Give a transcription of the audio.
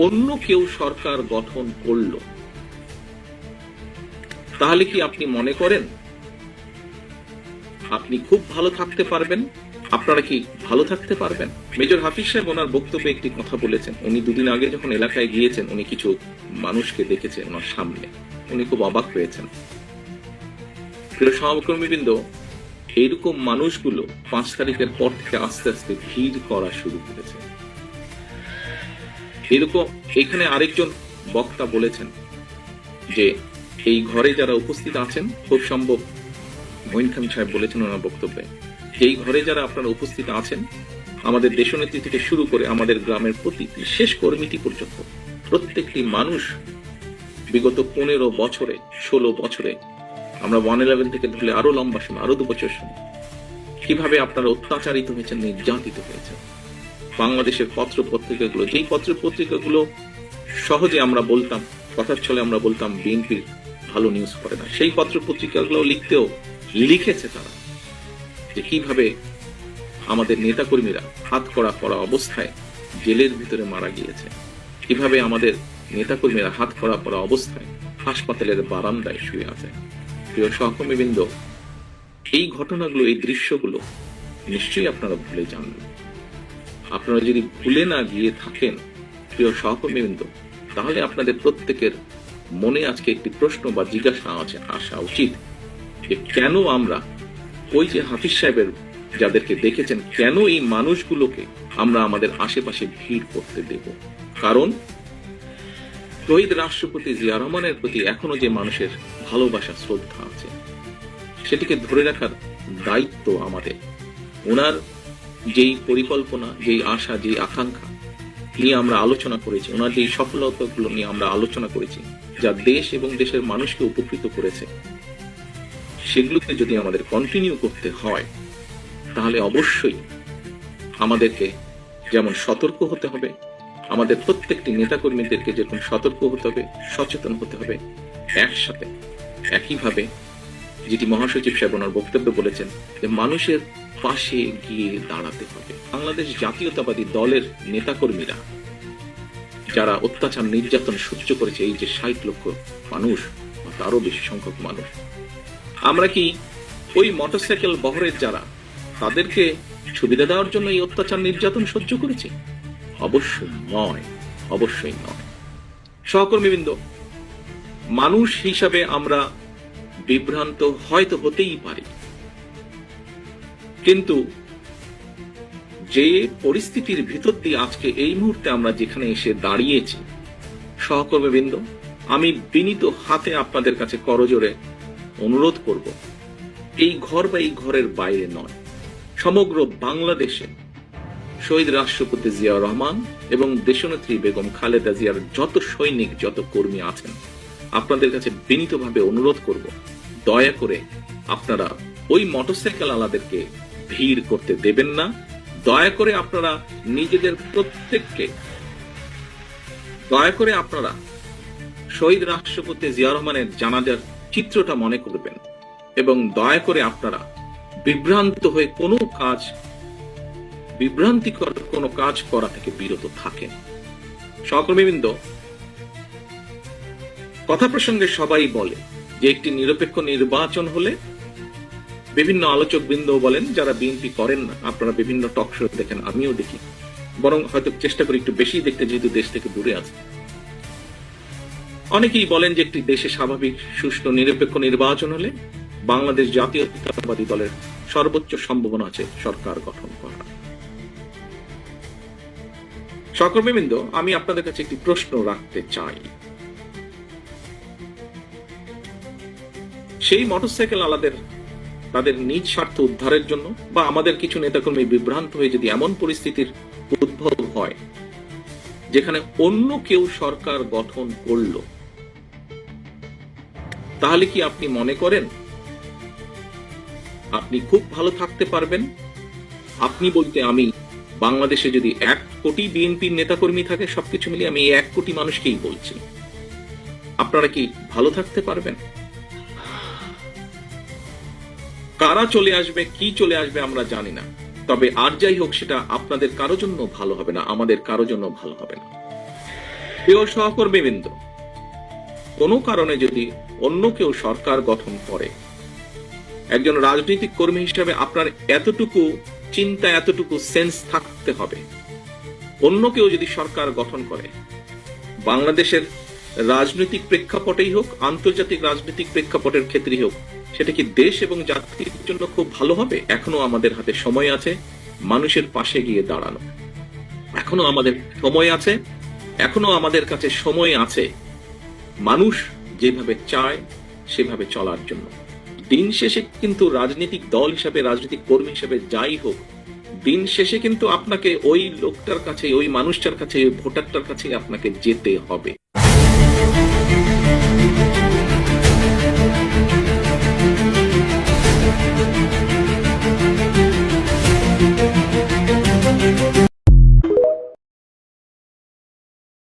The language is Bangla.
অন্য কেউ সরকার গঠন করলো, তাহলে কি আপনি মনে করেন আপনি খুব ভালো থাকতে পারবেন? আপনারা কি ভালো থাকতে পারবেন? মেজর হাফিজ সাহেব ওনার বক্তব্যে একটি কথা বলেছেন। উনি দুদিন আগে যখন এলাকায় গিয়েছেন, উনি কিছু মানুষকে দেখেছেন ওনার সামনে, উনি খুব অবাক হয়েছেন। প্রিয় সহকর্মীবৃন্দ, এইরকম মানুষগুলো 5 তারিখের পর থেকে আস্তে আস্তে ভিড় করা শুরু করেছে। এরকম এখানে আরেকজন বক্তা বলেছেন যে এই ঘরে যারা উপস্থিত আছেন, খুব সম্ভব মঈন খান সাহেব বলেছেন ওনার বক্তব্যে, এই ঘরে যারা আপনারা উপস্থিত আছেন, আমাদের দেশনেত্রী থেকে শুরু করে আমাদের গ্রামের প্রতিটি শেষ কর্মীটি পর্যন্ত প্রত্যেকটি মানুষ বিগত 15 বছরে 16 বছরে, আমরা 111 থেকে ধরলে আরো লম্বা সময়, আরো 2 বছর সময়, কিভাবে আপনারা অত্যাচারিত হয়েছেন, নির্যাতিত হয়েছেন। বাংলাদেশের পত্র পত্রিকাগুলো, যেই পত্র পত্রিকাগুলো সহজে আমরা বলতাম, কথার ছলে আমরা বলতাম বিএনপির ভালো নিউজ করে না, সেই পত্র পত্রিকাগুলো লিখেছে তারা যে কিভাবে আমাদের নেতাকর্মীরা হাতকড়া পরা অবস্থায় জেলের ভিতরে মারা গিয়েছে, কিভাবে আমাদের নেতাকর্মীরা হাতকড়া পরা অবস্থায় হাসপাতালের বারান্দায় শুয়ে আছে। প্রিয় সহকর্মীবৃন্দ, এই ঘটনাগুলো, এই দৃশ্যগুলো নিশ্চয়ই আপনারা ভুলে যাননি। আপনারা যদি ভুলে না গিয়ে থাকেন প্রিয় সহকর্মীবৃন্দ, তাহলে আপনাদের প্রত্যেকের মনে আজকে একটি প্রশ্ন বা জিজ্ঞাসা আসা উচিত যে কেন আমরা ওই যে হাফিজ সাহেবের যাদেরকে দেখেছেন, কেন এই মানুষগুলোকে আমরা আমাদের আশেপাশে ভিড় করতে দেব? কারণ শহীদ রাষ্ট্রপতি জিয়া রহমানের প্রতি এখনো যে মানুষের ভালোবাসা, শ্রদ্ধা আছে, সেটিকে ধরে রাখার দায়িত্ব আমাদের। ওনার যেই পরিকল্পনা, যেই আশা, যেই আকাঙ্ক্ষা নিয়ে আমরা আলোচনা করেছি, ওনার যেই সফলতাগুলো নিয়ে আমরা আলোচনা করেছি, যা দেশ এবং দেশের মানুষকে উপকৃত করেছে, সেগুলোকে যদি আমাদের কন্টিনিউ করতে হয়, তাহলে অবশ্যই আমাদেরকে যেমন সতর্ক হতে হবে, আমাদের প্রত্যেকটি নেতাকর্মীদেরকে যেরকম সতর্ক হতে হবে, সচেতন হতে হবে, একসাথে একইভাবে যেটি মহাসচিব সাহেব ওনার বক্তব্যে বলেছেন যে মানুষের পাশে গিয়ে দাঁড়াতে হবে। বাংলাদেশ জাতীয়তাবাদী দলের নেতাকর্মীরা যারা অত্যাচার, নির্যাতন সহ্য করেছে, এই যে 60 লক্ষ মানুষ, তারও বেশি সংখ্যক মানুষ, আমরা কি ওই মোটরসাইকেল বহরের যারা, তাদেরকে সুবিধা দেওয়ার জন্য এই অত্যাচার, নির্যাতন সহ্য করেছি? অবশ্যই নয়, অবশ্যই নয়। সহকর্মীবৃন্দ, মানুষ হিসাবে আমরা বিভ্রান্ত হয়তো হতেই পারি, কিন্তু যে পরিস্থিতির ভিতর দিয়ে আজকে এই মুহূর্তে আমরা যেখানে এসে দাঁড়িয়েছি, সহকর্মীবৃন্দ, আমি বিনীত হাতে আপনাদের কাছে করজোড়ে অনুরোধ করব, এই ঘর বা এই ঘরের বাইরে নয়, সমগ্র বাংলাদেশে শহীদ রাষ্ট্রপতি জিয়া রহমান এবং দেশনেত্রী বেগম খালেদা জিয়ার যত সৈনিক, যত কর্মী আছেন, আপনাদের কাছে বিনীতভাবে অনুরোধ করব, দয়া করে আপনারা ওই মোটরসাইকেল আলাদেরকে ভিড় করতে দেবেন না। দয়া করে আপনারা নিজেদের প্রত্যেককে, দয়া করে আপনারা শহীদ রাষ্ট্রপতি জিয়া রহমানের জানাজার চিত্রটা মনে করবেন এবং দয়া করে আপনারা বিভ্রান্ত হয়ে বিভ্রান্তিকর কোনো কাজ করা থেকে বিরত থাকেন। সহকর্মীবৃন্দ, কথা প্রসঙ্গে সবাই বলে যে একটি নিরপেক্ষ নির্বাচন হলে, বিভিন্ন আলোচক বৃন্দ বলেন যারা বিএনপি করেন না, আপনারা বিভিন্ন টক শো দেখেন, আমিও দেখি, বরং হয়তো চেষ্টা করি একটু বেশি দেখতে, যেহেতু দেশ থেকে দূরে আছে। অনেকেই বলেন যে একটি দেশে স্বাভাবিক, সুষ্ঠু, নিরপেক্ষ নির্বাচন হলে বাংলাদেশ জাতীয়তাবাদী দলের সর্বোচ্চ সম্ভাবনা আছে সরকার গঠন করার। সহকর্মীবৃন্দ, আমি আপনাদের কাছে একটি প্রশ্ন রাখতে চাই। সেই মোটরসাইকেল আলাদের তাদের নিজ স্বার্থ উদ্ধারের জন্য, বা আমাদের কিছু নেতাকর্মী বিভ্রান্ত হয়ে যদি এমন পরিস্থিতির উদ্ভব হয় যেখানে অন্য কেউ সরকার গঠন করল, তাহলে কি আপনি মনে করেন আপনি খুব ভালো থাকতে পারবেন? আপনি বলতে আমি, বাংলাদেশে যদি 1 কোটি বিএনপির নেতাকর্মী থাকে, সবকিছু মিলিয়ে আমি 1 কোটি মানুষকেই বলছি, আপনারা কি ভালো থাকতে পারবেন? কারা চলে আসবে, কি চলে আসবে আমরা জানি না, তবে আর যাই হোক, সেটা আপনাদের কারো জন্য ভালো হবে না, আমাদের কারো জন্য ভালো হবে না। প্রিয় সহকর্মীবৃন্দ, কোনো কারণে যদি অন্য কেউ সরকার গঠন করে, একজন রাজনৈতিক কর্মী হিসেবে আপনার এতটুকু চিন্তা, এতটুকু সেন্স থাকতে হবে, অন্য কেউ যদি সরকার গঠন করে, বাংলাদেশের রাজনৈতিক প্রেক্ষাপটেই হোক, আন্তর্জাতিক রাজনৈতিক প্রেক্ষাপটের ক্ষেত্রেই হোক, সেটা কি দেশ এবং জাতির জন্য খুব ভালো হবে? এখনো আমাদের হাতে সময় আছে মানুষের পাশে গিয়ে দাঁড়ানো, এখনো আমাদের সময় আছে, এখনো আমাদের কাছে সময় আছে মানুষ যেভাবে চায় সেভাবে চলার জন্য। দিন শেষে কিন্তু রাজনৈতিক দল হিসাবে, রাজনৈতিক কর্মী হিসাবে যাই হোক, দিন শেষে কিন্তু আপনাকে ওই লোকটার কাছে, ওই মানুষটার কাছে, ওই ভোটারটার কাছে আপনাকে যেতে হবে।